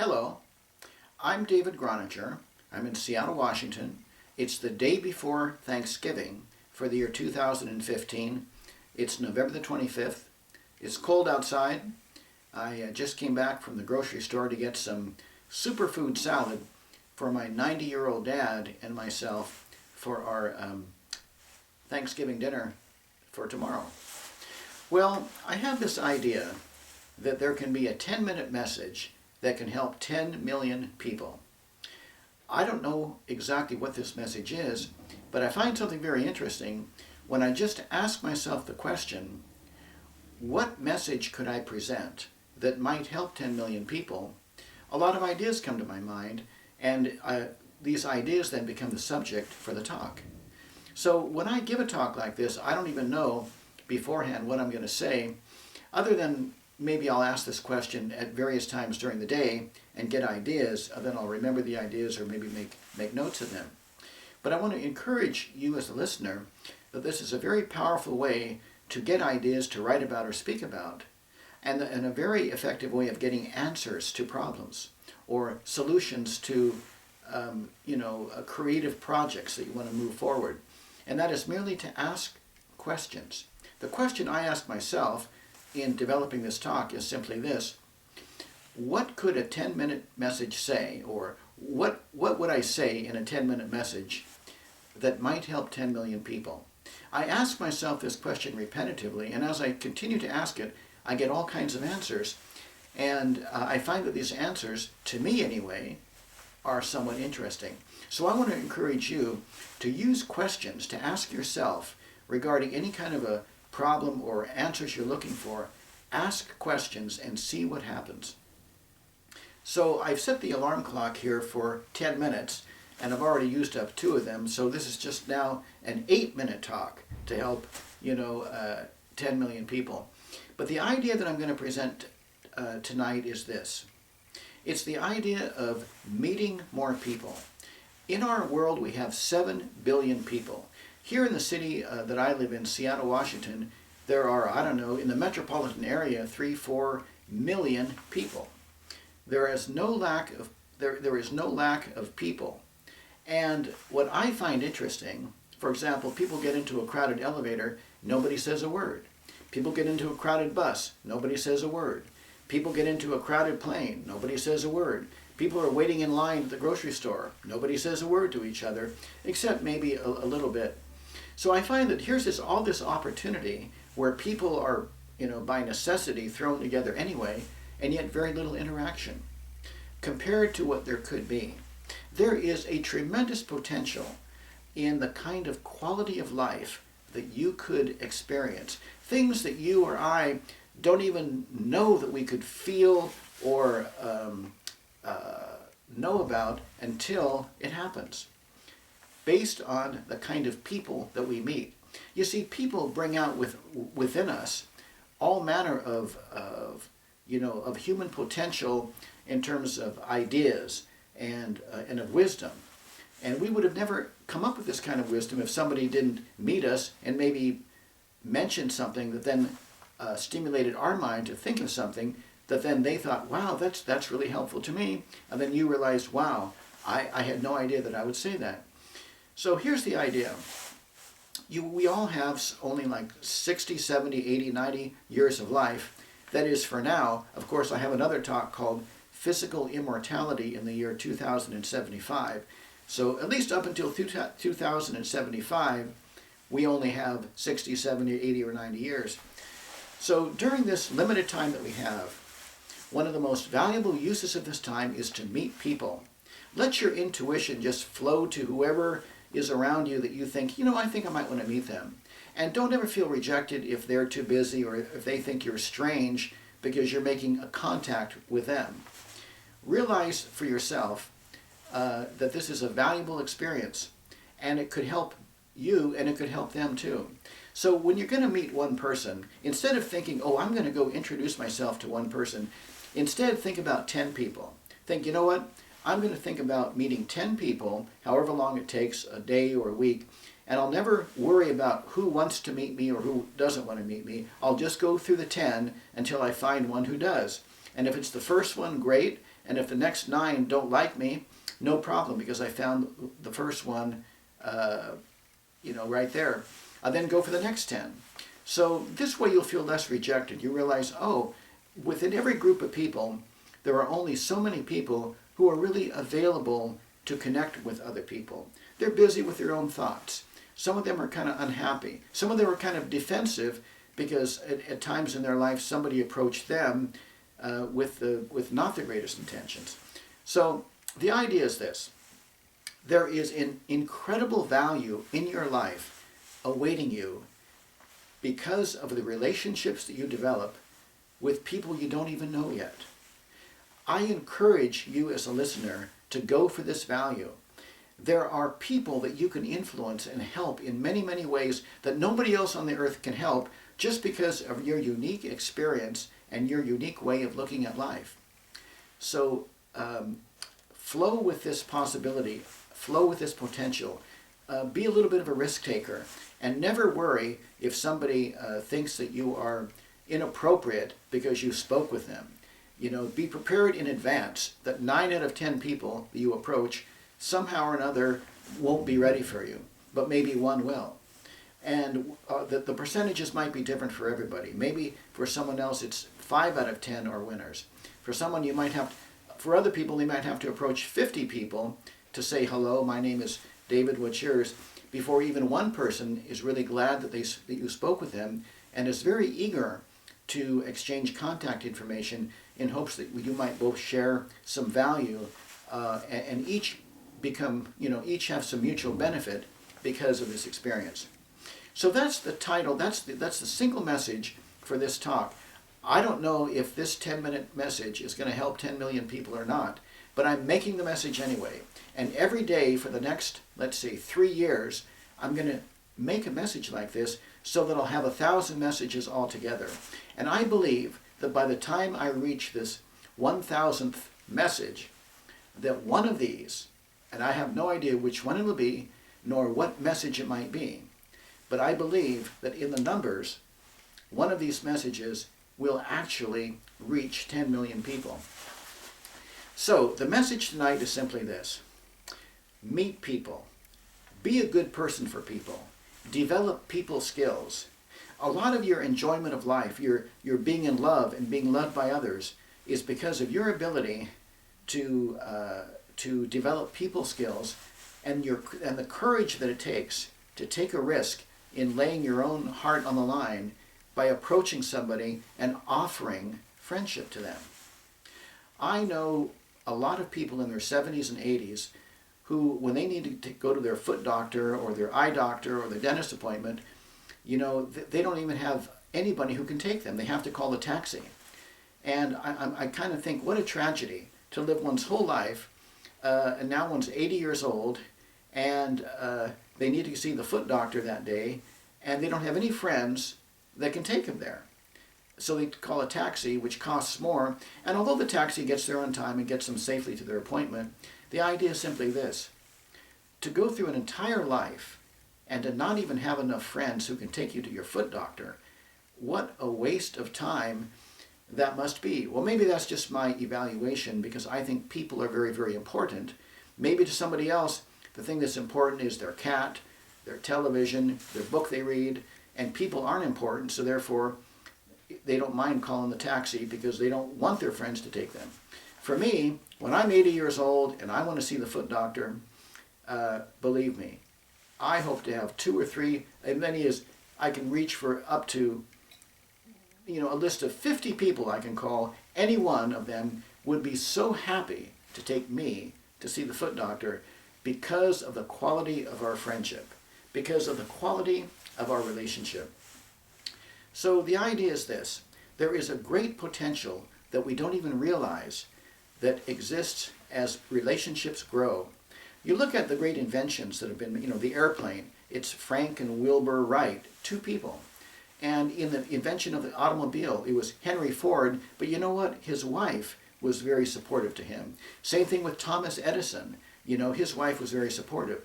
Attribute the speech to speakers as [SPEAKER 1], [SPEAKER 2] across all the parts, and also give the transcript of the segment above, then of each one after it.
[SPEAKER 1] Hello, I'm David Groninger. I'm in Seattle, Washington. It's the day before Thanksgiving for the year 2015. It's November the 25th. It's cold outside. I just came back from the grocery store to get some superfood salad for my 90-year-old dad and myself for our Thanksgiving dinner for tomorrow. Well, I have this idea that there can be a 10-minute message that can help 10 million people. I don't know exactly what this message is, but I find something very interesting when I just ask myself the question, what message could I present that might help 10 million people? A lot of ideas come to my mind, and these ideas then become the subject for the talk. So when I give a talk like this, I don't even know beforehand what I'm going to say, other than maybe I'll ask this question at various times during the day and get ideas, and then I'll remember the ideas or maybe make notes of them. But I want to encourage you as a listener that this is a very powerful way to get ideas to write about or speak about, and a very effective way of getting answers to problems or solutions to creative projects that you want to move forward. And that is merely to ask questions. The question I ask myself in developing this talk is simply this: what could a 10-minute message say, or what would I say in a 10-minute message that might help 10 million people? I ask myself this question repetitively, and as I continue to ask it, I get all kinds of answers, and I find that these answers, to me anyway, are somewhat interesting. So I want to encourage you to use questions to ask yourself regarding any kind of a problem or answers you're looking for. Ask questions and see what happens. So I've set the alarm clock here for 10 minutes, and I've already used up 2 of them, so this is just now an 8-minute talk to help 10 million people. But the idea that I'm going to present tonight is this. It's the idea of meeting more people. In our world, we have 7 billion people. Here in the city that I live in, Seattle, Washington, there are, in the metropolitan area, 3-4 million people. There is no lack of people. And what I find interesting, for example, people get into a crowded elevator, nobody says a word. People get into a crowded bus, nobody says a word. People get into a crowded plane, nobody says a word. People are waiting in line at the grocery store, nobody says a word to each other, except maybe a little bit. So I find that here's all this opportunity where people are, by necessity thrown together anyway, and yet very little interaction compared to what there could be. There is a tremendous potential in the kind of quality of life that you could experience. Things that you or I don't even know that we could feel or know about until it happens, based on the kind of people that we meet. You see, people bring out within us all manner of human potential in terms of ideas and of wisdom. And we would have never come up with this kind of wisdom if somebody didn't meet us and maybe mention something that then stimulated our mind to think of something that then they thought, wow, that's really helpful to me. And then you realized, wow, I had no idea that I would say that. So here's the idea. We all have only like 60, 70, 80, 90 years of life. That is for now. Of course, I have another talk called Physical Immortality in the year 2075. So at least up until 2075, we only have 60, 70, 80, or 90 years. So during this limited time that we have, one of the most valuable uses of this time is to meet people. Let your intuition just flow to whoever is around you that you think, I think I might want to meet them. And don't ever feel rejected if they're too busy or if they think you're strange because you're making a contact with them. Realize for yourself that this is a valuable experience, and it could help you and it could help them too. So when you're going to meet one person, instead of thinking, I'm going to go introduce myself to one person, instead think about 10 people. Think, you know what? I'm going to think about meeting 10 people, however long it takes, a day or a week, and I'll never worry about who wants to meet me or who doesn't want to meet me. I'll just go through the 10 until I find one who does. And if it's the first one, great. And if the next 9 don't like me, no problem, because I found the first one, right there. I then go for the next 10. So this way you'll feel less rejected. You realize, oh, within every group of people, there are only so many people who are really available to connect with other people. They're busy with their own thoughts. Some of them are kind of unhappy. Some of them are kind of defensive because at times in their life somebody approached them with not the greatest intentions. So the idea is this. There is an incredible value in your life awaiting you because of the relationships that you develop with people you don't even know yet. I encourage you as a listener to go for this value. There are people that you can influence and help in many, many ways that nobody else on the earth can help just because of your unique experience and your unique way of looking at life. So flow with this possibility, flow with this potential. Be a little bit of a risk taker, and never worry if somebody thinks that you are inappropriate because you spoke with them. Be prepared in advance that 9 out of 10 people that you approach somehow or another won't be ready for you, but maybe one will. And the percentages might be different for everybody. Maybe for someone else it's 5 out of 10 are winners. For someone for other people they might have to approach 50 people to say, hello, my name is David, what's yours? Before even one person is really glad that you spoke with them and is very eager to exchange contact information in hopes that you might both share some value and each have some mutual benefit because of this experience. So that's the title, that's the single message for this talk. I don't know if this 10-minute message is going to help 10 million people or not, but I'm making the message anyway. And every day for the next, let's say, 3 years, I'm going to make a message like this so that I'll have 1,000 messages altogether. And I believe that by the time I reach this 1,000th message, that one of these, and I have no idea which one it will be, nor what message it might be, but I believe that in the numbers, one of these messages will actually reach 10 million people. So the message tonight is simply this. Meet people. Be a good person for people. Develop people skills. A lot of your enjoyment of life, your being in love and being loved by others, is because of your ability to develop people skills and the courage that it takes to take a risk in laying your own heart on the line by approaching somebody and offering friendship to them. I know a lot of people in their 70s and 80s who, when they need to go to their foot doctor or their eye doctor or their dentist appointment, they don't even have anybody who can take them. They have to call a taxi. And I kind of think, what a tragedy to live one's whole life, and now one's 80 years old, and they need to see the foot doctor that day, and they don't have any friends that can take them there. So they call a taxi, which costs more, and although the taxi gets there on time and gets them safely to their appointment, the idea is simply this: to go through an entire life and to not even have enough friends who can take you to your foot doctor, what a waste of time that must be. Well, maybe that's just my evaluation, because I think people are very, very important. Maybe to somebody else, the thing that's important is their cat, their television, their book they read, and people aren't important, so therefore they don't mind calling the taxi because they don't want their friends to take them. For me, when I'm 80 years old and I want to see the foot doctor, believe me, I hope to have 2 or 3, as many as I can reach for, up to a list of 50 people I can call. Any one of them would be so happy to take me to see the foot doctor because of the quality of our friendship, because of the quality of our relationship. So the idea is this: there is a great potential that we don't even realize that exists as relationships grow. You look at the great inventions that have been, the airplane, it's Frank and Wilbur Wright, 2 people. And in the invention of the automobile, it was Henry Ford, but you know what? His wife was very supportive to him. Same thing with Thomas Edison. His wife was very supportive.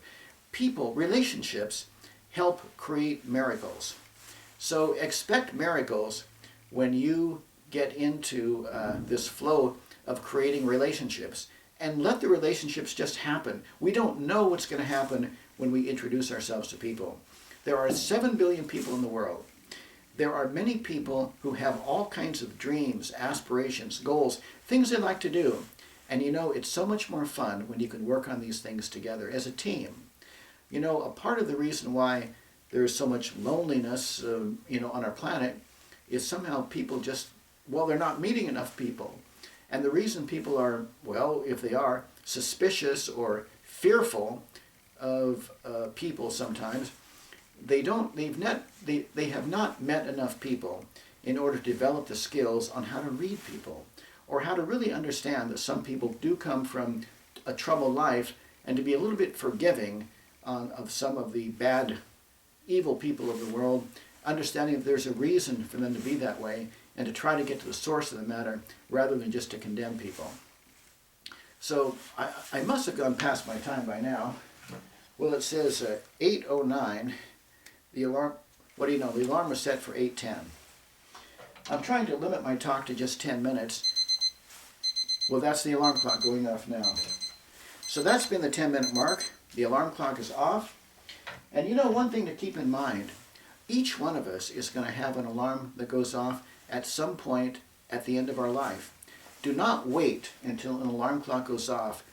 [SPEAKER 1] People, relationships, help create miracles. So expect miracles when you get into this flow of creating relationships, and let the relationships just happen. We don't know what's going to happen when we introduce ourselves to people. There are 7 billion people in the world. There are many people who have all kinds of dreams, aspirations, goals, things they like to do. And you know, it's so much more fun when you can work on these things together as a team. You know, a part of the reason why there is so much loneliness, on our planet is somehow people just, they're not meeting enough people. And the reason people are, if they are, suspicious or fearful of people sometimes, they have not met enough people in order to develop the skills on how to read people, or how to really understand that some people do come from a troubled life, and to be a little bit forgiving of some of the bad, evil people of the world, understanding that there's a reason for them to be that way, and to try to get to the source of the matter rather than just to condemn people. So I must have gone past my time by now. Well, it says 8:09. The alarm, the alarm was set for 8:10. I'm trying to limit my talk to just 10 minutes. Well, that's the alarm clock going off now. So that's been the 10-minute mark. The alarm clock is off. And you know, one thing to keep in mind, each one of us is going to have an alarm that goes off at some point at the end of our life. Do not wait until an alarm clock goes off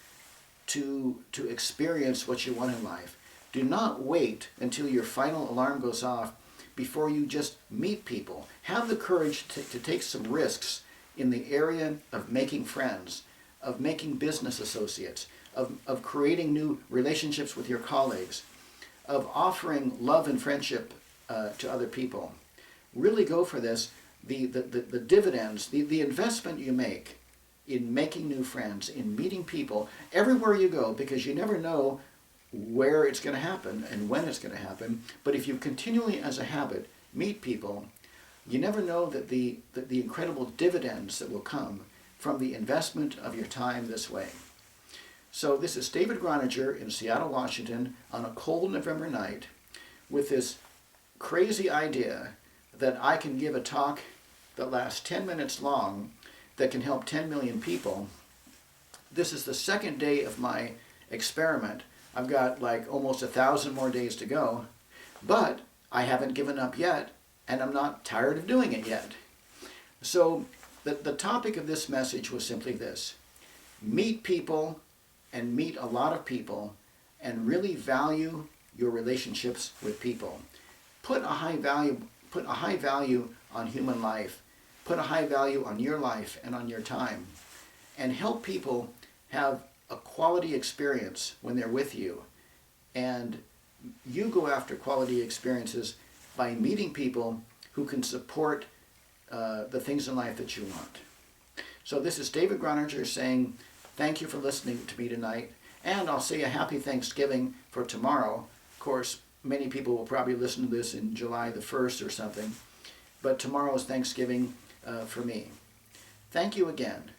[SPEAKER 1] to experience what you want in life. Do not wait until your final alarm goes off before you just meet people. Have the courage to take some risks in the area of making friends, of making business associates, of creating new relationships with your colleagues, of offering love and friendship to other people. Really go for this. The dividends, the investment you make in making new friends, in meeting people, everywhere you go, because you never know where it's going to happen and when it's going to happen. But if you continually, as a habit, meet people, you never know that the incredible dividends that will come from the investment of your time this way. So this is David Groninger in Seattle, Washington, on a cold November night, with this crazy idea that I can give a talk that lasts 10 minutes long that can help 10 million people. This is the second day of my experiment. I've got like almost 1,000 more days to go, but I haven't given up yet, and I'm not tired of doing it yet. So the topic of this message was simply this: meet people, and meet a lot of people, and really value your relationships with people. Put a high value on human life. Put a high value on your life and on your time, and help people have a quality experience when they're with you. And you go after quality experiences by meeting people who can support the things in life that you want. So this is David Groninger saying thank you for listening to me tonight, and I'll say a happy Thanksgiving for tomorrow. Of course, many people will probably listen to this in July the 1st or something, but tomorrow is Thanksgiving for me. Thank you again.